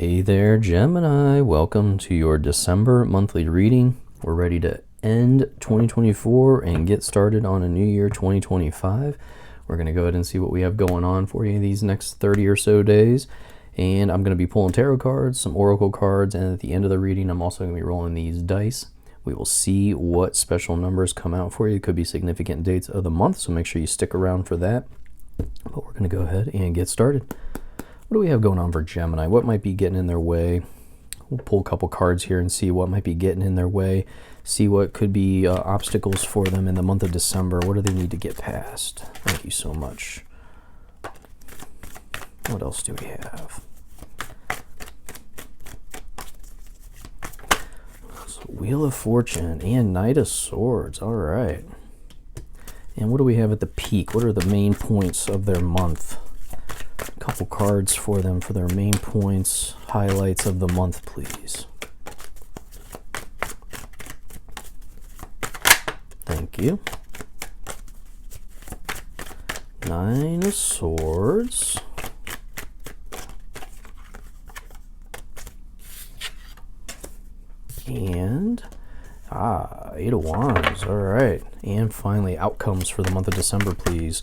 Hey there, Gemini. Welcome to your December monthly reading. We're ready to end 2024 and get started on a new year, 2025. We're going to go ahead and see what we have going on for you these next 30 or so days. And I'm going to be pulling tarot cards, some oracle cards, and at the end of the reading, I'm also going to be rolling these dice. We will see what special numbers come out for you. It could be significant dates of the month, so make sure you stick around for that. But we're going to go ahead and get started. What do we have going on for Gemini? What might be getting in their way? We'll pull a couple cards here and see what might be getting in their way. See what could be obstacles for them in the month of December. What do they need to get past? Thank you so much. What else do we have? So Wheel of Fortune and Knight of Swords. All right. And what do we have at the peak? What are the main points of their month? Couple cards for them for their main points, highlights of the month, please. Thank you. Nine of Swords. And Eight of Wands. All right. And finally, outcomes for the month of December, please.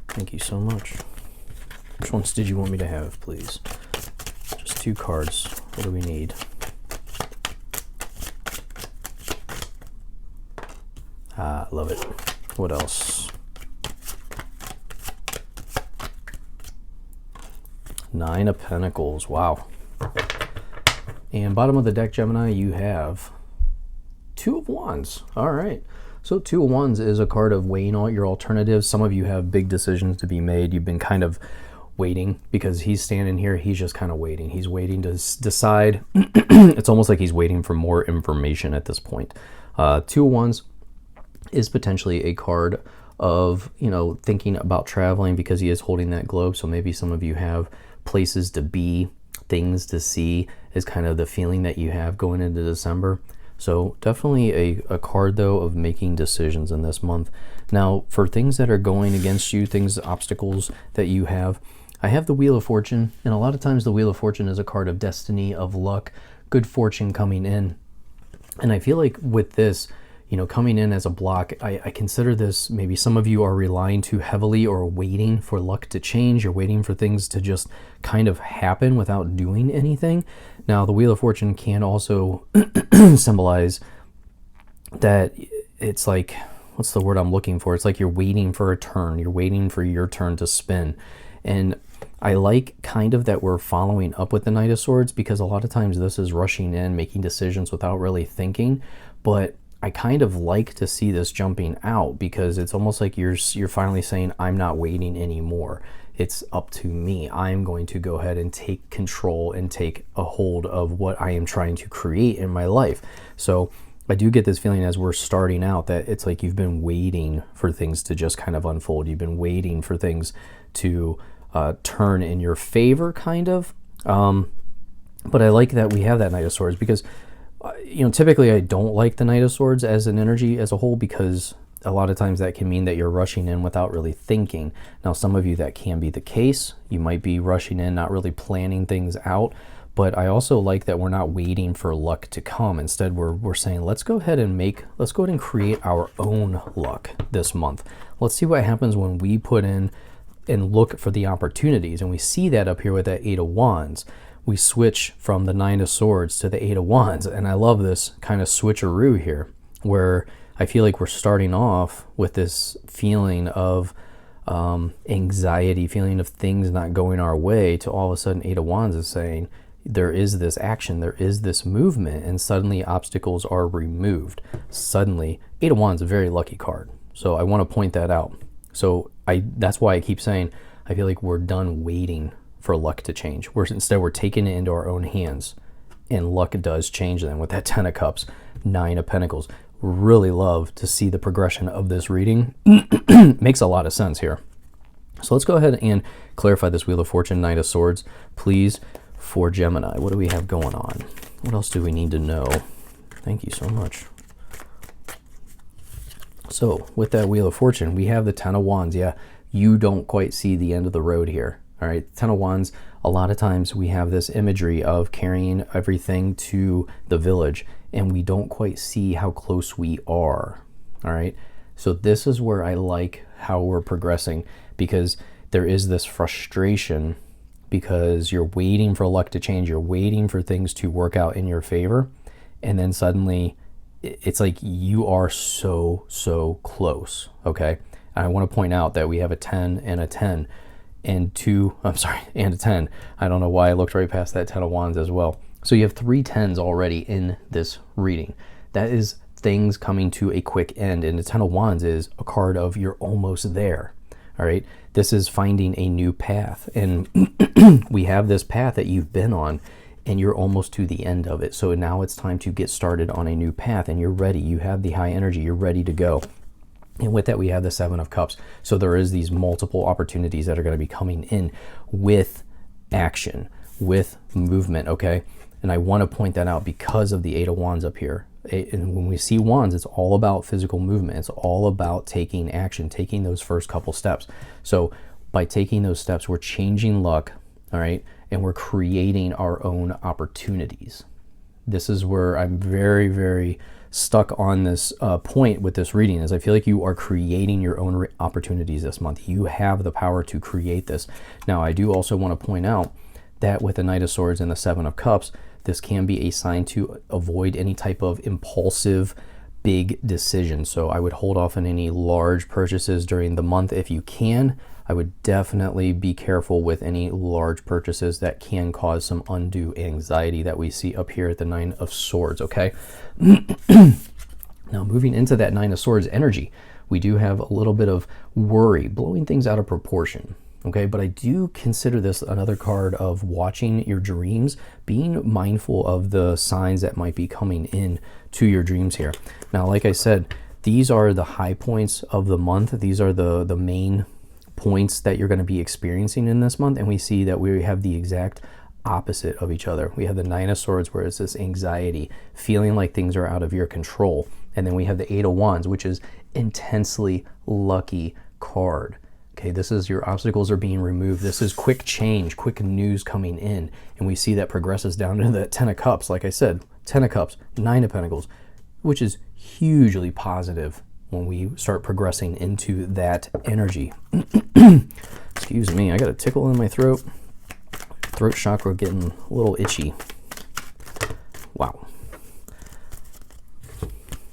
Thank you so much. Which ones did you want me to have, please? Just two cards. What do we need? Love it. What else? Nine of Pentacles. Wow. And bottom of the deck, Gemini, you have Two of Wands. All right. So Two of Wands is a card of weighing all your alternatives. Some of you have big decisions to be made. You've been kind of waiting because he's standing here. He's just kind of waiting. He's waiting to decide. It's almost like he's waiting for more information at this point. Two of Wands is potentially a card of, thinking about traveling because he is holding that globe. So maybe some of you have places to be, things to see is kind of the feeling that you have going into December. So definitely a card, though, of making decisions in this month. Now, for things that are going against you, obstacles that you have, I have the Wheel of Fortune, and a lot of times the Wheel of Fortune is a card of destiny, of luck, good fortune coming in. And I feel like with this, coming in as a block, I consider this, maybe some of you are relying too heavily or waiting for luck to change. You're waiting for things to just kind of happen without doing anything. Now, the Wheel of Fortune can also symbolize that it's like, what's the word I'm looking for? It's like you're waiting for a turn. You're waiting for your turn to spin. And I like kind of that we're following up with the Knight of Swords, because a lot of times this is rushing in, making decisions without really thinking. But I kind of like to see this jumping out, because it's almost like you're finally saying, I'm not waiting anymore. It's up to me. I'm going to go ahead and take control and take a hold of what I am trying to create in my life. So I do get this feeling as we're starting out that it's like you've been waiting for things to just kind of unfold. You've been waiting for things to turn in your favor, kind of. But I like that we have that Knight of Swords, because typically I don't like the Knight of Swords as an energy as a whole, because a lot of times that can mean that you're rushing in without really thinking. Now, some of you, that can be the case. You might be rushing in, not really planning things out. But I also like that we're not waiting for luck to come. Instead, we're saying, let's go ahead and create our own luck this month. Let's see what happens when we put in and look for the opportunities. And we see that up here with that Eight of Wands. We switch from the Nine of Swords to the Eight of Wands. And I love this kind of switcheroo here, where I feel like we're starting off with this feeling of anxiety, feeling of things not going our way, to all of a sudden Eight of Wands is saying, there is this action, there is this movement, and suddenly obstacles are removed. Suddenly, Eight of Wands is a very lucky card. So I want to point that out. So that's why I keep saying, I feel like we're done waiting for luck to change. Instead, we're taking it into our own hands, and luck does change then with that Ten of Cups, Nine of Pentacles. Really love to see the progression of this reading. Makes a lot of sense here. So let's go ahead and clarify this Wheel of Fortune, Knight of Swords, please, for Gemini. What do we have going on? What else do we need to know? Thank you so much. So with that Wheel of Fortune, we have the Ten of Wands. Yeah, you don't quite see the end of the road here. All right, Ten of Wands, a lot of times we have this imagery of carrying everything to the village and we don't quite see how close we are. All right. So this is where I like how we're progressing, because there is this frustration because you're waiting for luck to change. You're waiting for things to work out in your favor. And then suddenly it's like you are so close. Okay. And I want to point out that we have a 10 and a 10 and and a 10. I don't know why I looked right past that 10 of wands as well. So you have 3 10s already in this reading. That is things coming to a quick end. And the 10 of wands is a card of you're almost there. All right. This is finding a new path. And we have this path that you've been on and you're almost to the end of it. So now it's time to get started on a new path and you're ready. You have the high energy. You're ready to go. And with that, we have the 7 of cups. So there is these multiple opportunities that are going to be coming in with action, with movement, okay? And I want to point that out because of the 8 of wands up here. And when we see wands, it's all about physical movement. It's all about taking action, taking those first couple steps. So by taking those steps, we're changing luck, all right? And we're creating our own opportunities. This is where I'm very stuck on this point with this reading, is I feel like you are creating your own opportunities this month. You have the power to create this. Now, I do also want to point out that with the Knight of Swords and the 7 of Cups, this can be a sign to avoid any type of impulsive big decision. So I would hold off on any large purchases during the month if you can. I would definitely be careful with any large purchases that can cause some undue anxiety that we see up here at the 9 of Swords, okay? Now, moving into that 9 of Swords energy, we do have a little bit of worry, blowing things out of proportion, okay? But I do consider this another card of watching your dreams, being mindful of the signs that might be coming in to your dreams here. Now, like I said, these are the high points of the month. These are the main points that you're going to be experiencing in this month, and we see that we have the exact opposite of each other. We have the 9 of Swords, where it's this anxiety, feeling like things are out of your control, and then we have the 8 of Wands, which is intensely lucky card. Okay, this is your obstacles are being removed. This is quick change, quick news coming in, and we see that progresses down to the 10 of Cups. Like I said, 10 of Cups, 9 of Pentacles, which is hugely positive when we start progressing into that energy. Excuse me, I got a tickle in my throat. Throat chakra getting a little itchy. Wow.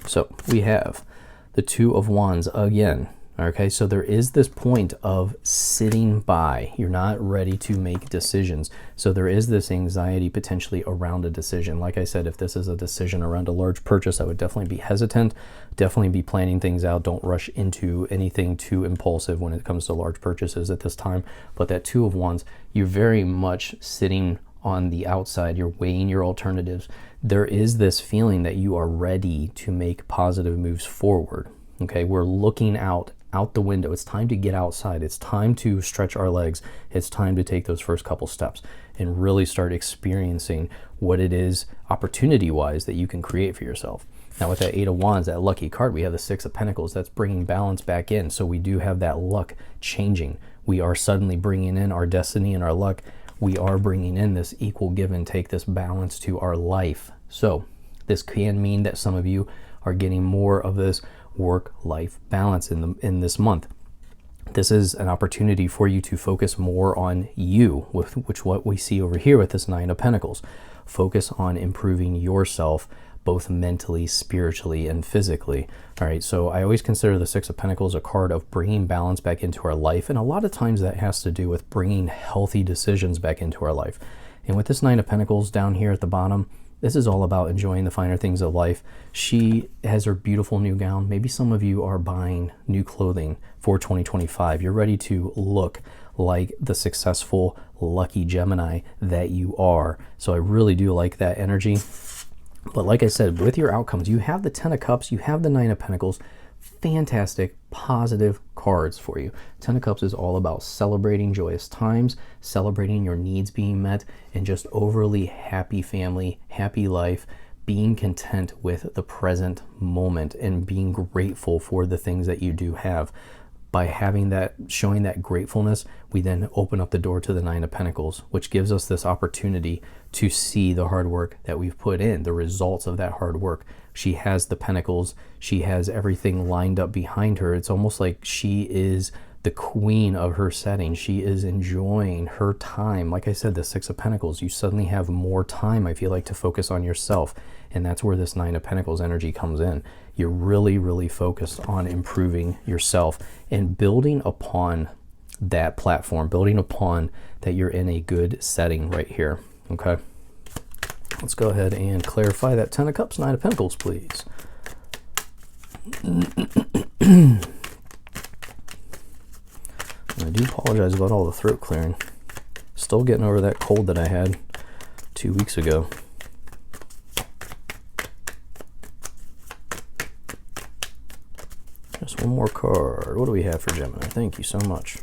So we have the 2 of Wands again. Okay, so there is this point of sitting by. You're not ready to make decisions. So there is this anxiety potentially around a decision. Like I said, if this is a decision around a large purchase, I would definitely be hesitant, definitely be planning things out. Don't rush into anything too impulsive when it comes to large purchases at this time. But that 2 of Wands, you're very much sitting on the outside. You're weighing your alternatives. There is this feeling that you are ready to make positive moves forward. Okay, we're looking out the window. It's time to get outside. It's time to stretch our legs. It's time to take those first couple steps and really start experiencing what it is opportunity-wise that you can create for yourself. Now with that 8 of Wands, that lucky card, we have the 6 of Pentacles. That's bringing balance back in. So we do have that luck changing. We are suddenly bringing in our destiny and our luck. We are bringing in this equal give and take, this balance to our life. So this can mean that some of you are getting more of this work-life balance in this month. This is an opportunity for you to focus more on you, which what we see over here with this 9 of Pentacles. Focus on improving yourself, both mentally, spiritually, and physically. All right, so I always consider the 6 of Pentacles a card of bringing balance back into our life, and a lot of times that has to do with bringing healthy decisions back into our life. And with this 9 of Pentacles down here at the bottom, this is all about enjoying the finer things of life. She has her beautiful new gown. Maybe some of you are buying new clothing for 2025. You're ready to look like the successful, lucky Gemini that you are. So I really do like that energy. But like I said, with your outcomes, you have the 10 of Cups, you have the 9 of Pentacles. Fantastic, positive cards for you. 10 of Cups is all about celebrating joyous times, celebrating your needs being met, and just overly happy family, happy life, being content with the present moment and being grateful for the things that you do have. by having that, showing that gratefulness, we then open up the door to the Nine of Pentacles, which gives us this opportunity to see the hard work that we've put in, the results of that hard work. She has the Pentacles. She has everything lined up behind her. It's almost like she is the queen of her setting. She is enjoying her time. Like I said, the Six of Pentacles, you suddenly have more time, I feel like, to focus on yourself. And that's where this Nine of Pentacles energy comes in. You're really, really focused on improving yourself and building upon that platform, building upon that you're in a good setting right here. Okay. Let's go ahead and clarify that Ten of Cups, Nine of Pentacles, please. I do apologize about all the throat clearing. Still getting over that cold that I had 2 weeks ago. Just one more card. What do we have for Gemini? Thank you so much.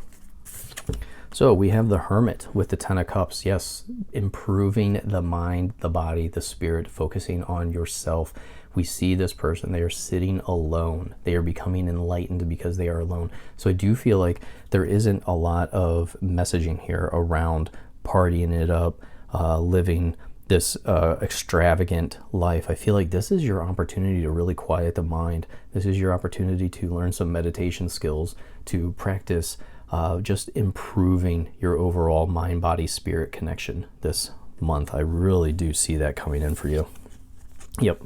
So we have the Hermit with the Ten of Cups. Yes, improving the mind, the body, the spirit, focusing on yourself. We see this person, they are sitting alone. They are becoming enlightened because they are alone. So I do feel like there isn't a lot of messaging here around partying it up, living this extravagant life. I feel like this is your opportunity to really quiet the mind. This is your opportunity to learn some meditation skills, to practice just improving your overall mind, body, spirit connection this month. I really do see that coming in for you. Yep,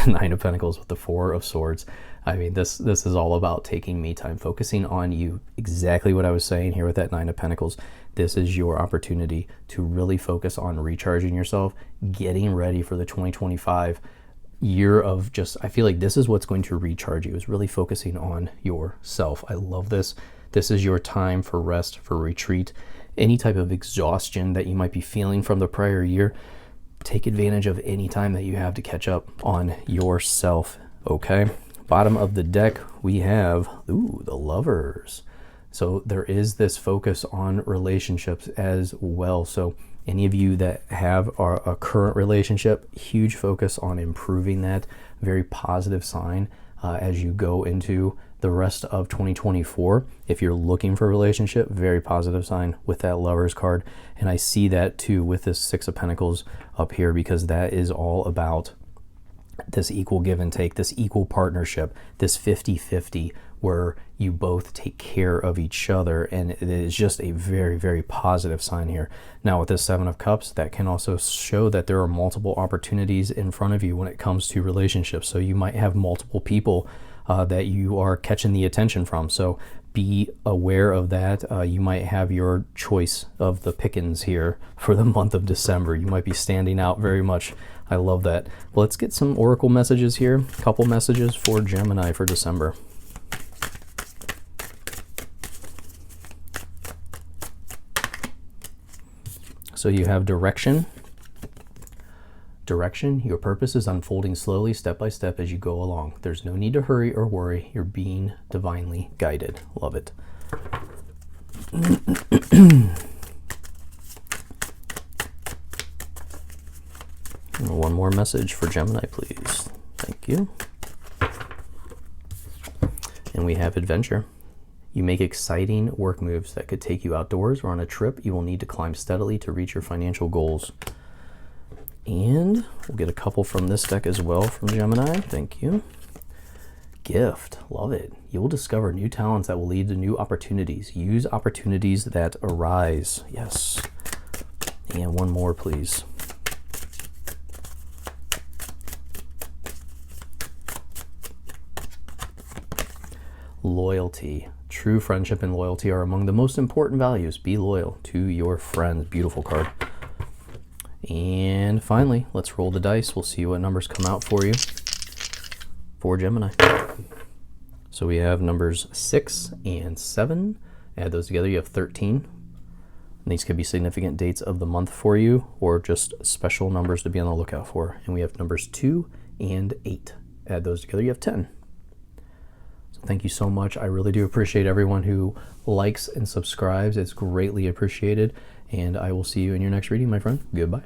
Nine of Pentacles with the Four of Swords. I mean, this is all about taking me time, focusing on you. Exactly what I was saying here with that Nine of Pentacles. This is your opportunity to really focus on recharging yourself, getting ready for the 2025 year of just, I feel like this is what's going to recharge you, is really focusing on yourself. I love this. This is your time for rest, for retreat. Any type of exhaustion that you might be feeling from the prior year, take advantage of any time that you have to catch up on yourself, okay? Bottom of the deck, we have, the Lovers. So there is this focus on relationships as well. So any of you that have a current relationship, huge focus on improving that. Very positive sign as you go into the rest of 2024. If you're looking for a relationship, very positive sign with that Lovers card. And I see that too with this Six of Pentacles up here, because that is all about this equal give and take, this equal partnership, this 50-50, where you both take care of each other. And it is just a very, very positive sign here. Now with this Seven of Cups, that can also show that there are multiple opportunities in front of you when it comes to relationships. So you might have multiple people that you are catching the attention from. So be aware of that. You might have your choice of the pickings here for the month of December. You might be standing out very much. I love that. Well, let's get some oracle messages here. A couple messages for Gemini for December. So you have direction. Direction, your purpose is unfolding slowly, step by step as you go along. There's no need to hurry or worry. You're being divinely guided. Love it. One more message for Gemini, please. Thank you. And we have adventure. You make exciting work moves that could take you outdoors or on a trip. You will need to climb steadily to reach your financial goals. And we'll get a couple from this deck as well from Gemini. Thank you. Gift. Love it. You will discover new talents that will lead to new opportunities. Use opportunities that arise. Yes. And one more, please. Loyalty. True friendship and loyalty are among the most important values. Be loyal to your friends. Beautiful card. And finally, let's roll the dice. We'll see what numbers come out for you for Gemini. So we have numbers 6 and 7. Add those together, you have 13. And these could be significant dates of the month for you, or just special numbers to be on the lookout for. And we have numbers 2 and 8. Add those together, you have 10. So thank you so much. I really do appreciate everyone who likes and subscribes. It's greatly appreciated. And I will see you in your next reading, my friend. Goodbye.